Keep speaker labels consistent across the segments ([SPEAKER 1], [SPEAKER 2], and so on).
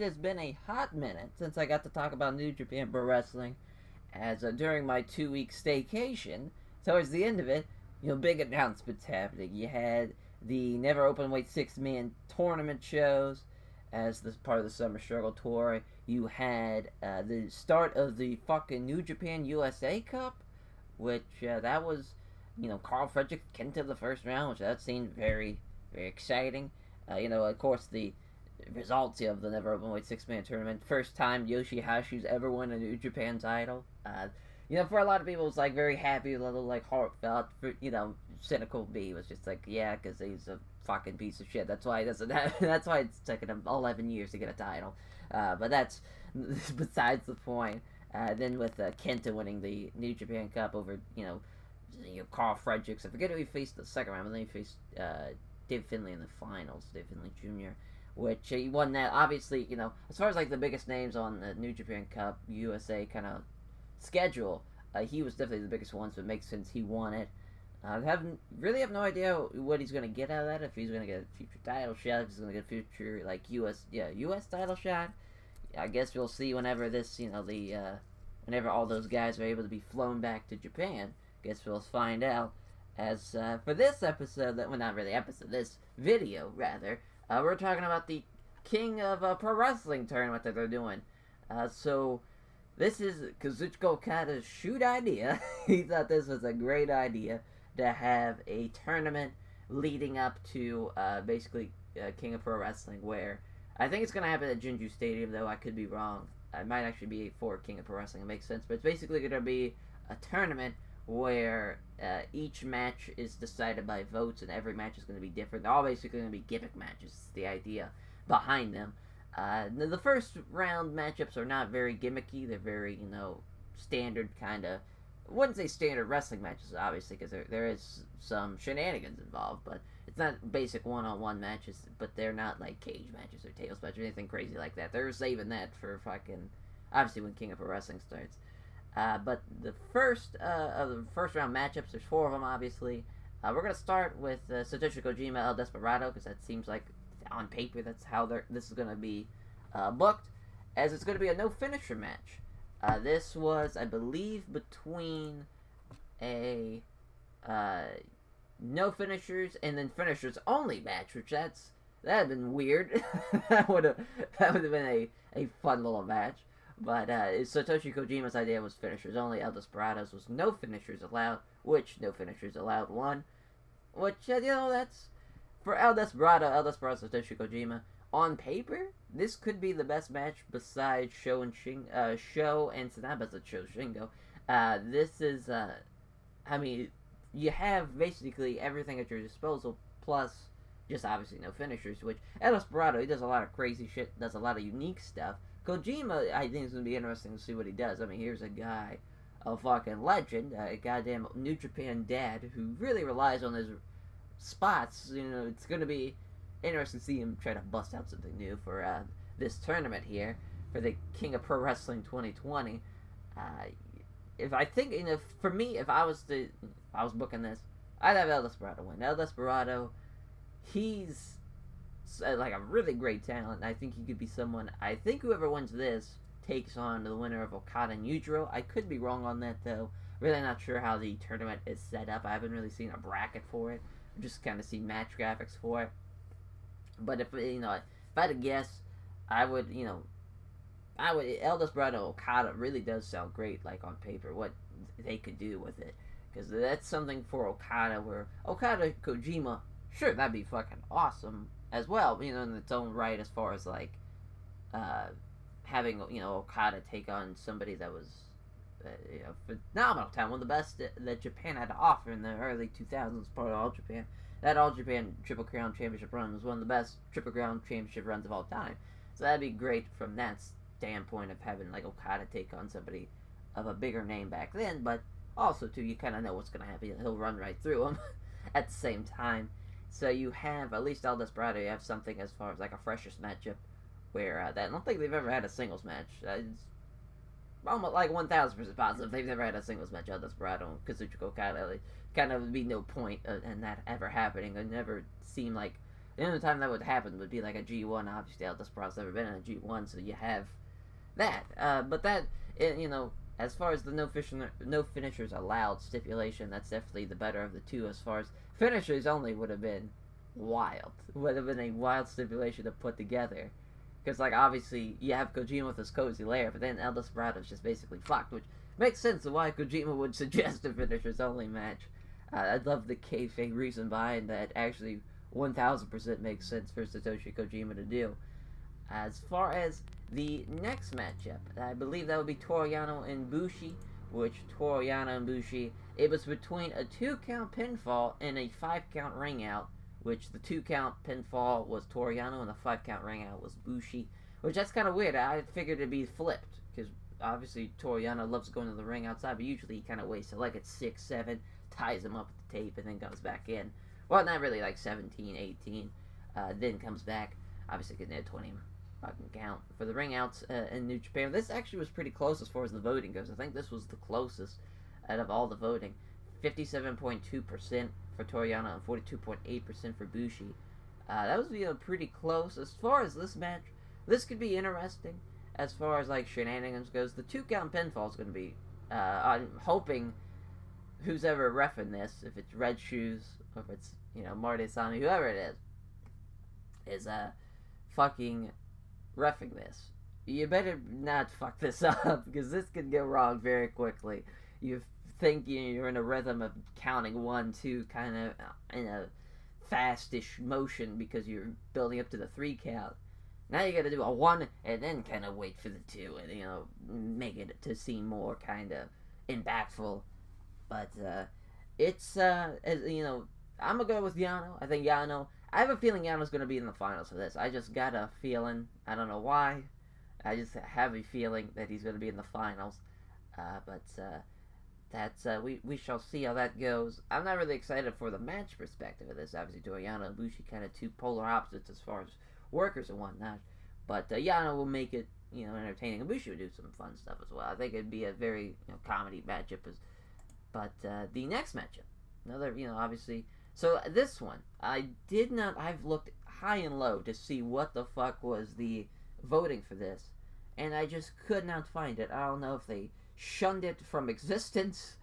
[SPEAKER 1] It has been a hot minute since I got to talk about New Japan Pro Wrestling, as during my 2 week staycation, towards the end of it, big announcements happening. You had the Never Open Weight 6-man tournament shows as this part of the Summer Struggle Tour. You had the start of the fucking New Japan USA Cup, which that was, Carl Frederick Kenta the first round, which that seemed very, very exciting. Of course, the results of the Never Open Weight 6-man tournament. First time Yoshihashi's ever won a New Japan title. For a lot of people, it's like very happy, a little like heartfelt. For, cynical B was just like, yeah, because he's a fucking piece of shit. That's why he doesn't have, that's why it's taken him 11 years to get a title. But that's besides the point. Then with Kenta winning the New Japan Cup over, Carl Fredericks. I forget who he faced the second round, but then he faced Dave Finlay in the finals, Dave Finlay Jr., which he won that. Obviously, as far as like the biggest names on the New Japan Cup USA kind of schedule, he was definitely the biggest one, so it makes sense he won it. I have no idea what he's gonna get out of that. If he's gonna get a future title shot, if he's gonna get a future like US title shot. I guess we'll see whenever this, whenever all those guys are able to be flown back to Japan. Guess we'll find out. As for this episode, not really episode, this video rather, we're talking about the King of Pro Wrestling tournament that they're doing. So this is Kazuchika Okada's shoot idea. He thought this was a great idea to have a tournament leading up to basically King of Pro Wrestling, where I think it's going to happen at Jinju Stadium, though I could be wrong. It might actually be for King of Pro Wrestling. It makes sense. But it's basically going to be a tournament where each match is decided by votes, and every match is going to be different. They're all basically going to be gimmick matches, is the idea behind them. The first round matchups are not very gimmicky. They're very, standard kind of, I wouldn't say standard wrestling matches, obviously, because there is some shenanigans involved, but it's not basic one-on-one matches, but they're not like cage matches or tables matches or anything crazy like that. They're saving that for fucking, obviously, when King of Pro Wrestling starts. But the first of the first round matchups, there's 4 of them, obviously. We're going to start with Satoshi Kojima El Desperado, because that seems like, on paper, that's how this is going to be booked, as it's going to be a no-finisher match. This was, I believe, between a no finishers and then finishers only match, which that'd have been weird. that would have been a fun little match. But Satoshi Kojima's idea was finishers only. El Desperado's was no finishers allowed, which no finishers allowed won. Which, that's for El Desperado, Satoshi Kojima. On paper, this could be the best match besides Sho and Sanaba's Sho Shingo. This is, you have basically everything at your disposal, plus just obviously no finishers, which El Desperado, he does a lot of crazy shit, does a lot of unique stuff. Kojima, I think it's going to be interesting to see what he does. I mean, here's a guy, a fucking legend, a goddamn New Japan dad who really relies on his spots. It's going to be interesting to see him try to bust out something new for this tournament here for the King of Pro Wrestling 2020. For me, if I was booking this, I'd have El Desperado win. El Desperado, he's like a really great talent. I think he could be someone. I think whoever wins this takes on the winner of Okada and Yujiro. I could be wrong on that though. Really not sure how the tournament is set up. I haven't really seen a bracket for it. I've just kind of seen match graphics for it. But if I had to guess, I would El Desperado Okada really does sound great, like on paper, what they could do with it, because that's something for Okada, where Okada Kojima, sure, that'd be fucking awesome as well, in its own right, as far as like having Okada take on somebody that was phenomenal talent, one of the best that Japan had to offer in the early 2000s, part of All Japan. That All Japan Triple Crown Championship run was one of the best Triple Crown Championship runs of all time. So that'd be great from that standpoint of having like Okada take on somebody of a bigger name back then, but also too, you kind of know what's going to happen. He'll run right through him at the same time. So you have, at least El Desperado, you have something as far as like a freshest matchup where I don't think they've ever had a singles match. It's almost like 1000% positive they've never had a singles match. El Desperado and Kazuchika Okada, kind of be no point in that ever happening. It never seemed like The only time that would happen would be like a G1. Obviously, El Desperado's never been in a G1, so you have that. But that, as far as the no finishers allowed stipulation, that's definitely the better of the two. As far as finishers only would have been wild. Would have been a wild stipulation to put together. Because, like, obviously, you have Kojima with his cozy lair, but then El Desperado's just basically fucked, which makes sense of why Kojima would suggest a finishers only match. I'd love the kayfabe reason behind that. Actually, 1000% makes sense for Satoshi Kojima to do. As far as the next matchup, I believe that would be Toru Yano and Bushi, which Toru Yano and Bushi, it was between a 2-count pinfall and a 5-count ring out, which the 2-count pinfall was Toru Yano and the 5-count ring out was Bushi, which that's kind of weird. I figured it'd be flipped, because obviously Toru Yano loves going to the ring outside, but usually he kind of waits till like at 6, 7, ties him up with the tape, and then comes back in. Well, not really, like 17, 18, then comes back, obviously getting a 20 fucking count for the ring outs in New Japan. This actually was pretty close as far as the voting goes. I think this was the closest out of all the voting. 57.2% for Toru Yano and 42.8% for Bushi. That was pretty close. As far as this match, this could be interesting. As far as like shenanigans goes, the 2-count pinfall is going to be. I'm hoping who's ever reffing this, if it's Red Shoes or if it's Marty Asami, whoever it is fucking reffing this. You better not fuck this up, because this could go wrong very quickly. You think you're in a rhythm of counting 1, 2, kind of in a fastish motion because you're building up to the 3 count. Now you gotta do a 1 and then kind of wait for the 2 and make it to seem more kind of impactful. But it's I'm gonna go with Yano. I think Yano. I have a feeling Yano's gonna be in the finals for this. I just got a feeling. I don't know why. I just have a feeling that he's gonna be in the finals. But that's we shall see how that goes. I'm not really excited for the match perspective of this. Obviously, Toru Yano and Bushi kind of two polar opposites as far as workers and whatnot. But Yano will make it entertaining, and Bushi would do some fun stuff as well. I think it'd be a very comedy matchup. But the next matchup, another obviously. So this one, I've looked high and low to see what the fuck was the voting for this, and I just could not find it. I don't know if they shunned it from existence.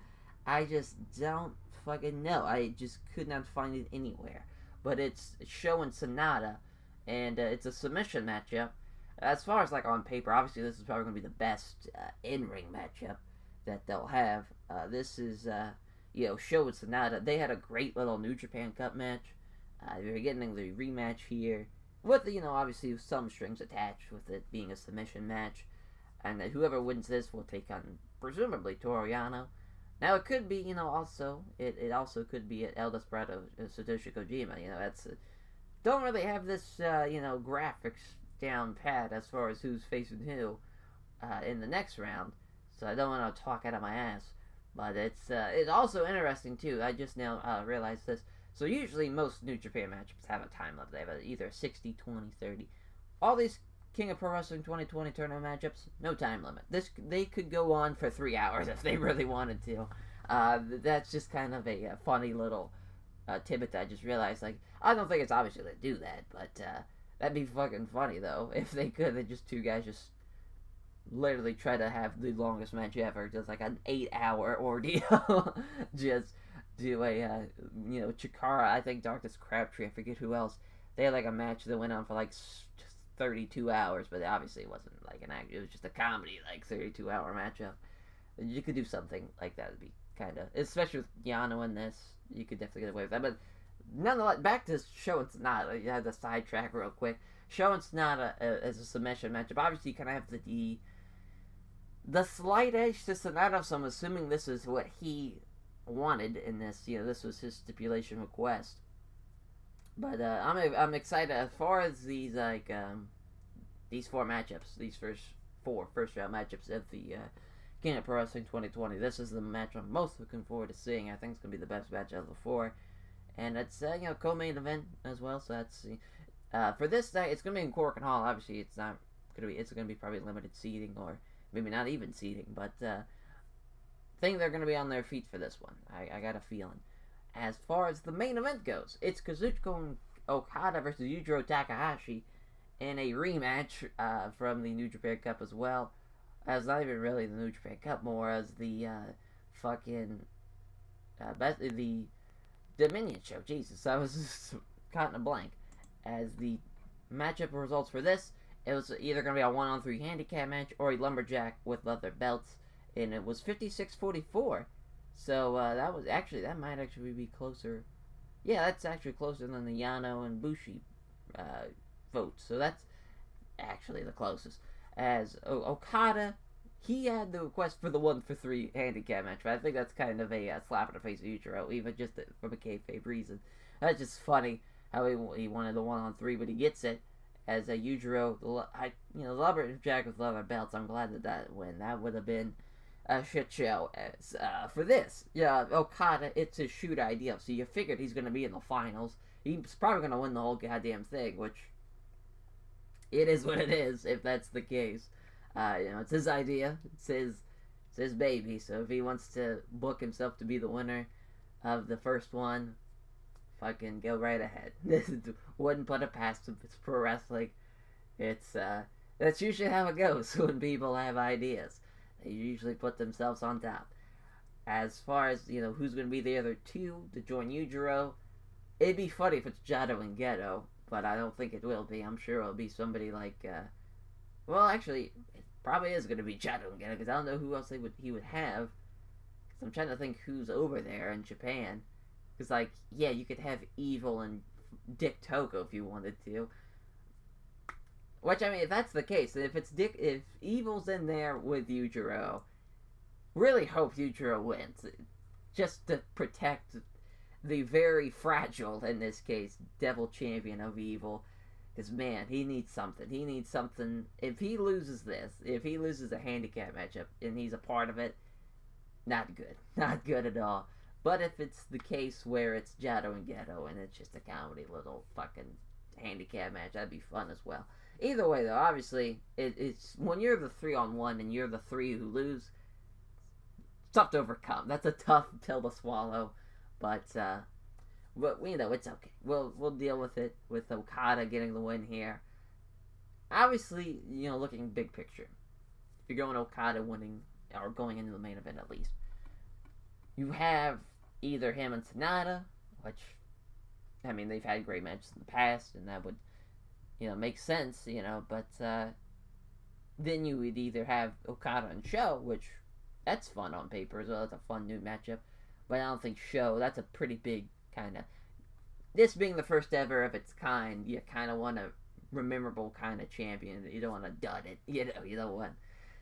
[SPEAKER 1] I just don't fucking know. I just could not find it anywhere. But it's Sho and Sonata, and it's a submission matchup. As far as like on paper, obviously this is probably going to be the best in-ring matchup that they'll have. This is Sho and Sonata. They had a great little New Japan Cup match. They're getting the rematch here with obviously some strings attached with it being a submission match, and whoever wins this will take on presumably Toru Yano. Now it could be also it also could be El Desperado, Satoshi Kojima. Don't really have this graphics down pat as far as who's facing who in the next round, so I don't want to talk out of my ass. But it's also interesting too. I just now realized this. So usually most New Japan matchups have a time limit. They have either 60, 20, 30. All these King of Pro Wrestling 2020 tournament matchups, no time limit. They could go on for 3 hours if they really wanted to. That's just kind of a funny little tidbit that I just realized. Like, I don't think it's obviously they do that, but that'd be fucking funny though if they could. They just two guys just literally try to have the longest match ever, just like an 8-hour ordeal. Just do a Chikara, I think Darkness Crabtree, I forget who else. They had like a match that went on for like just 32 hours, but obviously it wasn't like an act. It was just a comedy, like 32-hour matchup. You could do something like that. It'd be kind of, especially with Yano in this, you could definitely get away with that. But nonetheless, back to Sho and Sonata. You had the sidetrack real quick. Sho and Sonata as a submission matchup. Obviously, you kind of have the slight edge to Sonata, so I'm assuming this is what he wanted in this. This was his stipulation request. But I'm excited as far as these these 4 matchups, these first round matchups of the King of Pro Wrestling 2020. This is the match I'm most looking forward to seeing. I think it's gonna be the best match of the 4, and it's co-main event as well. So that's for this night. It's gonna be in Cork and Hall. Obviously, it's not gonna be. It's gonna be probably limited seating or maybe not even seating. But I think they're gonna be on their feet for this one. I got a feeling. As far as the main event goes, it's Kazuchika Okada versus Yujiro Takahashi in a rematch from the New Japan Cup as well. As not even really the New Japan Cup, more as the fucking the Dominion show. Jesus, I was just caught in a blank. As the matchup results for this, it was either going to be a 1-on-3 handicap match or a lumberjack with leather belts, and it was 56-44. So that might actually be closer. Yeah, that's actually closer than the Yano and Bushi votes. So that's actually the closest. As Okada, he had the request for the 1-for-3 handicap match, but I think that's kind of a slap in the face of Yujiro, even just from a kayfabe reason. That's just funny how he wanted the 1-on-3, but he gets it. As a Yujiro, the lumberjack with leather belts. I'm glad that win. That would have been a shit show. As for this, Okada, it's his shoot idea. So you figured he's going to be in the finals. He's probably going to win the whole goddamn thing, which it is what it is. If that's the case, it's his idea. It's his baby. So if he wants to book himself to be the winner of the first one, fucking go right ahead. Wouldn't put it past him. It's pro wrestling. It's that's usually how it goes when people have ideas. They usually put themselves on top. As far as who's going to be the other two to join Yujiro, it'd be funny if it's Jado and Geto, but I don't think it will be. I'm sure it'll be somebody like well, actually, it probably is going to be Jado and Geto because I don't know who else he would have. Because I'm trying to think who's over there in Japan. Because, you could have Evil and Dick Toko if you wanted to. Which, I mean, if that's the case, if Evil's in there with Yujiro, really hope Yujiro wins. Just to protect the very fragile, in this case, Devil Champion of Evil. Because, man, he needs something. He needs something. If he loses a handicap matchup, and he's a part of it, not good. Not good at all. But if it's the case where it's Jado and Geto and it's just a comedy little fucking handicap match, that'd be fun as well. Either way, though, obviously, it's when you're the 3-on-1 and you're the 3 who lose, it's tough to overcome. That's a tough pill to swallow, but it's okay. We'll deal with it with Okada getting the win here. Obviously, looking big picture, if you're going Okada winning or going into the main event at least, you have either him and Sonata, which, I mean, they've had great matches in the past, and that would, make sense, but then you would either have Okada and Sho, which, that's fun on paper as well. It's a fun new matchup, but I don't think Sho, that's a pretty big kind of, this being the first ever of its kind, you kind of want a memorable kind of champion. You don't want to dud it, you don't want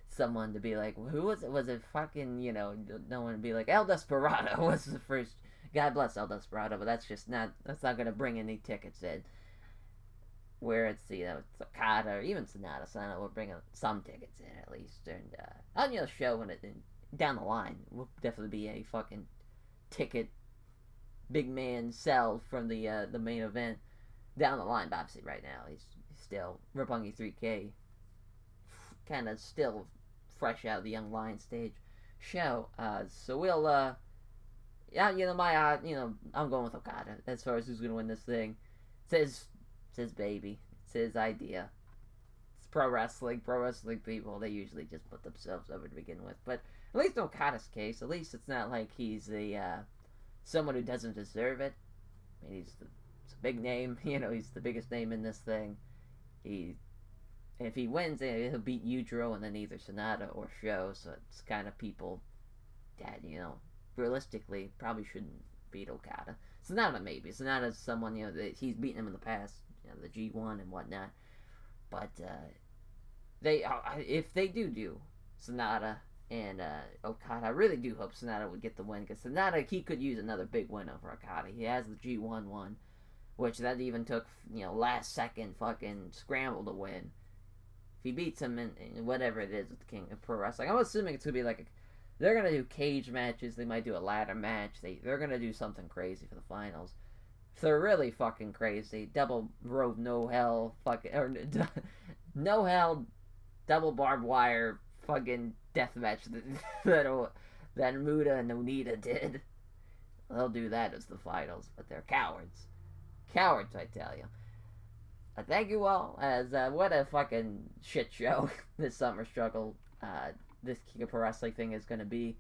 [SPEAKER 1] someone to be like, who was it? Was it fucking, no one to be like, El Desperado was the first. God bless El Desperado, but that's not going to bring any tickets in. Where it's, it's Okada or even Sonata. Sonata will bring some tickets in at least. And, on Sho when down the line will definitely be a fucking ticket big man sell from the main event down the line. But obviously right now he's still Roppongi 3K, kind of still fresh out of the Young Lion stage show. So we'll I'm going with Okada as far as who's gonna win this thing. It's his baby. It's his idea. It's pro wrestling. Pro wrestling people, they usually just put themselves over to begin with. But at least in Okada's case, at least it's not like he's someone who doesn't deserve it. I mean, he's a big name. He's the biggest name in this thing. If he wins, he'll beat Yujiro and then either Sonata or Sho. So it's kind of people that, realistically probably shouldn't beat Okada. Sonata maybe. Sonata's someone, that he's beaten him in the past, the G1 and whatnot. But if they do Sonata and Okada, I really do hope Sonata would get the win, because Sonata, he could use another big win over Okada. He has the G1 one, which that even took, last second fucking scramble to win. If he beats him in whatever it is with the King of Pro Wrestling, I'm assuming it's going to be they're going to do cage matches, they might do a ladder match, they're going to do something crazy for the finals. If they're really fucking crazy, double rope, no hell, no hell, double barbed wire, fucking death match that Muda and Onita did. They'll do that as the finals, but they're cowards. Cowards, I tell you. Thank you all, as what a fucking shit show this summer struggle, this King of Pro Wrestling thing is going to be.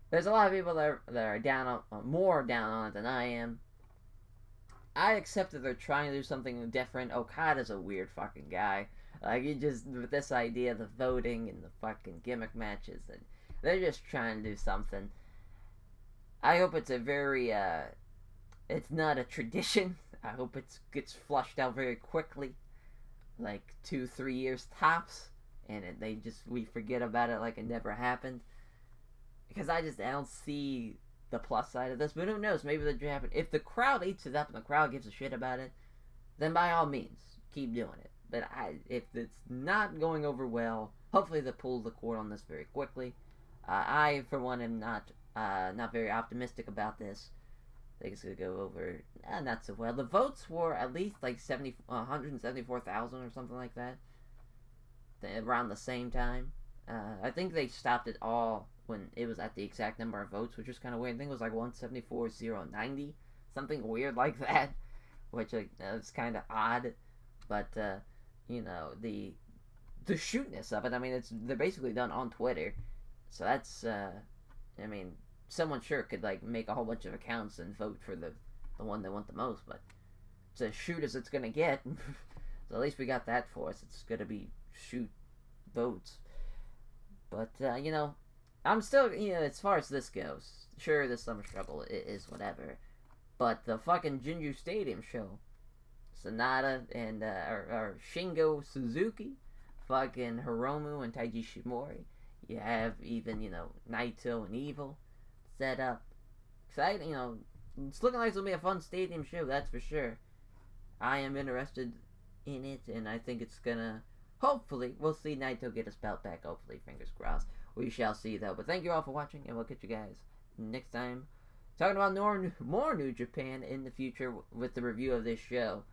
[SPEAKER 1] There's a lot of people that are down on, more down on it than I am. I accept that they're trying to do something different. Okada's a weird fucking guy. Like, you just, with this idea of the voting and the fucking gimmick matches, and they're just trying to do something. I hope it's a very, it's not a tradition. I hope it gets flushed out very quickly. Like 2-3 years tops. And we forget about it like it never happened. Because I don't see the plus side of this. But who knows, maybe they'll happen. If the crowd eats it up and the crowd gives a shit about it, then by all means, keep doing it. But if it's not going over well, hopefully they'll pull the cord on this very quickly. I, for one, am not very optimistic about this. I think it's going to go over not so well. The votes were at least like 174,000 or something like that. Around the same time. I think they stopped it all when it was at the exact number of votes, which was kind of weird. I think it was like 174,090. Something weird like that. Which is kind of odd. But, you know, the shootness of it, I mean, they're basically done on Twitter. So that's, I mean, someone sure could, like, make a whole bunch of accounts and vote for the one they want the most, but it's as shoot as it's gonna get. So at least we got that for us. It's gonna be shoot votes. But, you know, I'm still, you know, as far as this goes, sure, this summer struggle is whatever, but the fucking Jinju Stadium show, Sonata and, or Shingo Suzuki, fucking Hiromu and Taiji Shimori, you have even, you know, Naito and Evil set up. Exciting, you know, it's looking like it's gonna be a fun stadium show, that's for sure. I am interested in it, and I think it's gonna, hopefully, we'll see Naito get his belt back, hopefully, fingers crossed. We shall see, though. But thank you all for watching, and we'll catch you guys next time. Talking about more New Japan in the future with the review of this show.